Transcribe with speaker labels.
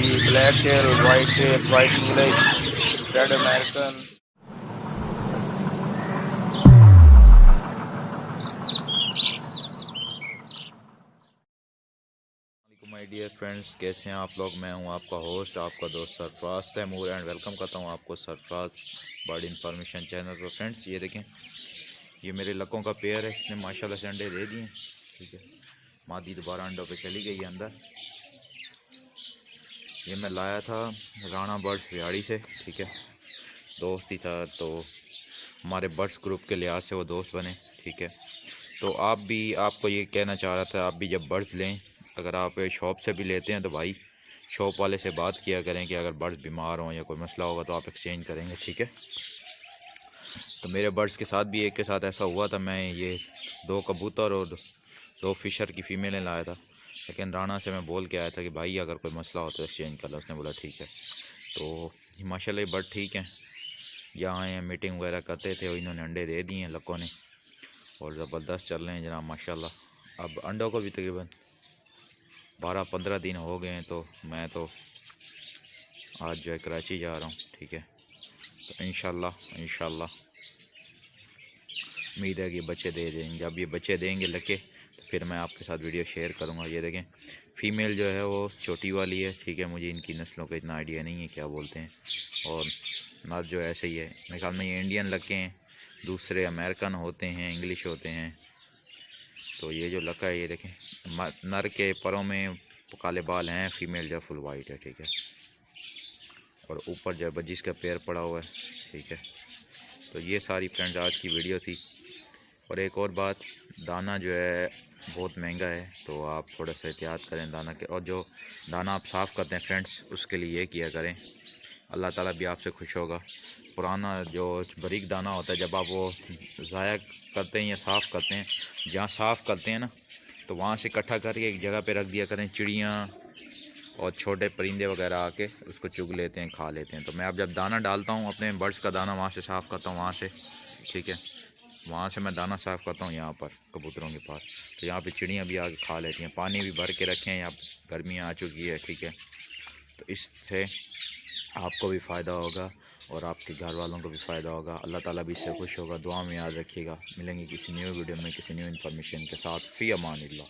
Speaker 1: Ji black tail, white English, red American.
Speaker 2: My dear friends, कैसे हैं आप लोग। मैं हूं आपका होस्ट, आपका दोस्त सरफराज तैमूर एंड वेलकम करता हूं आपको सरफराज बर्ड इन्फॉर्मेशन चैनल पर। फ्रेंड्स ये देखें, ये मेरे लकों का पेयर है। इसने माशाल्लाह से अंडे दे दिए, ठीक है। मादी दोबारा अंडों पे चली गई है अंदर। ये मैं लाया था राणा बर्ड्स रिहाड़ी से, ठीक है। दोस्त ही था तो हमारे बर्ड्स ग्रुप के लिहाज से वो दोस्त बने, ठीक है। तो आपको ये कहना चाह रहा था, आप भी जब बर्ड्स लें, अगर आप शॉप से भी लेते हैं तो भाई शॉप वाले से बात किया करें कि अगर बर्ड्स बीमार हों या कोई मसला होगा तो आप एक्सचेंज करेंगे, ठीक है। तो मेरे बर्ड्स के साथ भी एक के साथ ऐसा हुआ था। मैं ये 2 कबूतर और 2 फिशर की फ़ीमेलें लाया था, लेकिन राणा से मैं बोल के आया था कि भाई अगर कोई मसला हो तो एक्सचेंज कर लो। उसने बोला ठीक है। तो माशाल्लाह ये बर्ड ठीक हैं, यहाँ आए हैं, मीटिंग वगैरह करते थे और इन्होंने अंडे दे दिए हैं लकों ने, और ज़बरदस्त चल रहे हैं जनाब माशाल्लाह। अब अंडों को भी तकरीबन 12-15 दिन हो गए हैं। तो मैं तो आज जो है कराची जा रहा हूँ, ठीक है। तो इंशाल्लाह उम्मीद है कि बच्चे दे देंगे। जब ये बच्चे देंगे लके तो फिर मैं आपके साथ वीडियो शेयर करूँगा। ये देखें, फ़ीमेल जो है वो छोटी वाली है, ठीक है। मुझे इनकी नस्लों का इतना आइडिया नहीं है क्या बोलते हैं, और नर जो ऐसे ही है। मेरे ख्याल में ये इंडियन लके हैं, दूसरे अमेरिकन होते हैं, इंग्लिश होते हैं। तो ये जो लका है, ये देखें, नर के परों में काले बाल हैं, फीमेल जो फुल वाइट है, ठीक है। और ऊपर जो है बजिस का पेयर पड़ा हुआ है, ठीक है। तो ये सारी फ्रेंड्स आज की वीडियो थी। और एक और बात, दाना जो है बहुत महंगा है, तो आप थोड़ा सा एहतियात करें दाना के। और जो दाना आप साफ़ करते हैं फ्रेंड्स, उसके लिए ये किया करें, अल्लाह ताला भी आपसे खुश होगा। पुराना जो बारीक दाना होता है, जब आप वो ज़ाया करते हैं या साफ़ करते हैं, जहाँ साफ़ करते हैं ना, तो वहाँ से इकट्ठा करके एक जगह पे रख दिया करें। चिड़ियाँ और छोटे परिंदे वगैरह आके उसको चुग लेते हैं, खा लेते हैं। तो मैं अब जब दाना डालता हूँ अपने बर्ड्स का दाना वहाँ से साफ़ करता हूँ, वहाँ से, ठीक है। वहाँ से मैं दाना साफ़ करता हूँ यहाँ पर कबूतरों के पास, तो यहाँ पे चिड़ियाँ भी आके खा लेती हैं। पानी भी भर के रखें, यहाँ गर्मियाँ आ चुकी है, ठीक है। तो इससे आपको भी फ़ायदा होगा और आपके घर वालों को भी फ़ायदा होगा। अल्लाह ताला भी इससे खुश होगा। दुआ में याद रखिएगा। मिलेंगे किसी न्यू वीडियो में किसी न्यू इन्फॉर्मेशन के साथ। फ़ी अमानिल्लाह।